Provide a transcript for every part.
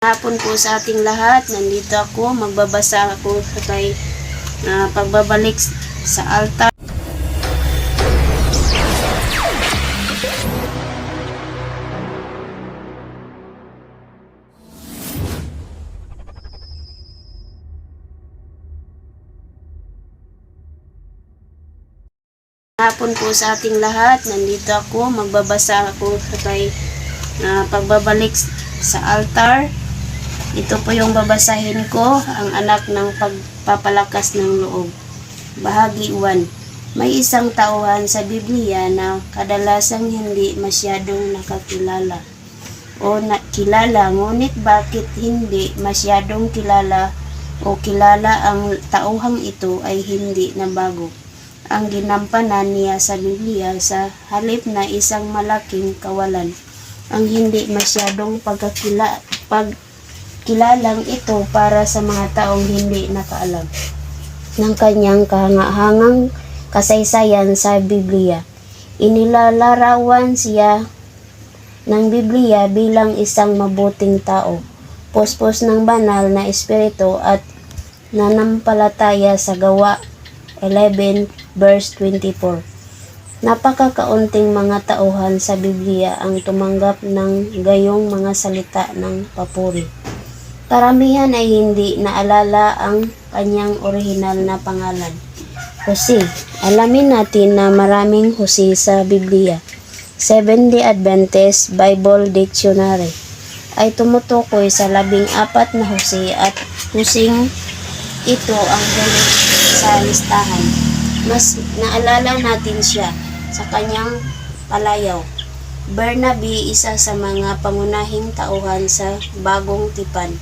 Hapon po sa ating lahat, nandito ako, magbabasa ako kay pagbabalik sa altar. Hapon po sa ating lahat, nandito ako, magbabasa ako kay pagbabalik sa altar. Ito po yung babasahin ko, ang anak ng pagpapalakas ng loob. Bahagi 1. May isang tauhan sa Biblia na kadalasang hindi masyadong nakakilala o kilala, ngunit bakit hindi masyadong kilala o kilala ang tauhang ito ay hindi na bago. Ang ginampanan niya sa Biblia sa halip na isang malaking kawalan. Ang hindi masyadong pagkilalang ito para sa mga taong hindi nakaalam ng kanyang kahangahangang kasaysayan sa Biblia. Inilalarawan siya ng Biblia bilang isang mabuting tao, puspos ng banal na espiritu at nanampalataya sa Gawa 11 verse 24. Napakakaunting mga tauhan sa Biblia ang tumanggap ng gayong mga salita ng papuri. Karamihan ay hindi naalala ang kanyang orihinal na pangalan. Jose. Alamin natin na maraming Jose sa Biblia. Seventh-day Adventist Bible Dictionary ay tumutukoy sa 14 na Jose at Joseng ito ang huli sa listahan. Mas naalala natin siya sa kanyang palayaw. Bernabe, isa sa mga pangunahing tauhan sa Bagong Tipan.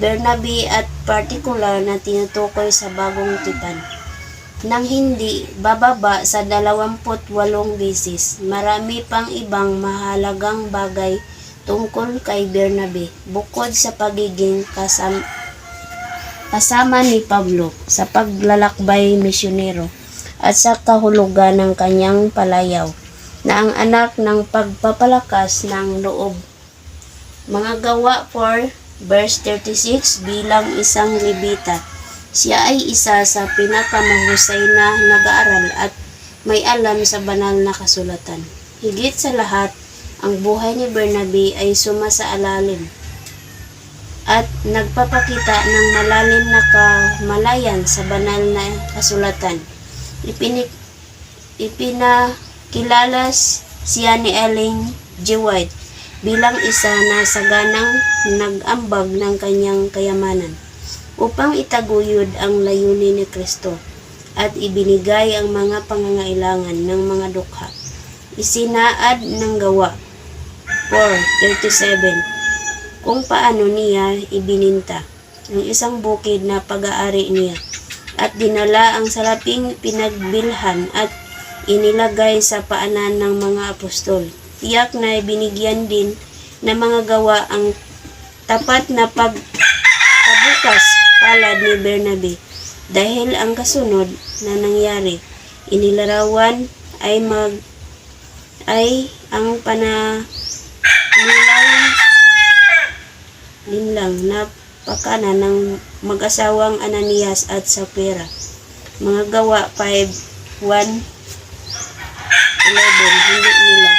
Bernabe at partikular na tinutukoy sa Bagong Tipan. Nang hindi bababa sa 28 beses, marami pang ibang mahalagang bagay tungkol kay Bernabe, bukod sa pagiging kasama ni Pablo sa paglalakbay misyonero at sa kahulugan ng kanyang palayaw na ang anak ng pagpapalakas ng loob. Mga Gawa 4 verse 36 bilang isang Levita. Siya ay isa sa pinakamahusay na nag-aaral at may alam sa banal na kasulatan. Higit sa lahat, ang buhay ni Bernabe ay sumasaalalim at nagpapakita ng malalim na kamalayan sa banal na kasulatan. Ipinakilala siya ni Ellen G. White bilang isa na saganang nag-ambag ng kanyang kayamanan upang itaguyod ang layunin ni Kristo at ibinigay ang mga pangangailangan ng mga dukha. Isinaad ng Gawa 4:37 kung paano niya ibininta ang isang bukid na pag-aari niya at dinala ang salaping pinagbilhan at inilagay sa paanan ng mga apostol. Tiyak na binigyan din ng mga gawa ang tapat na pagkabukas palad ni Bernabe. Dahil ang kasunod na nangyari, inilarawan ay ang linlang na pakana ng mag-asawang Ananias at Sapphira. Mga Gawa 5:1-11. Hindi nila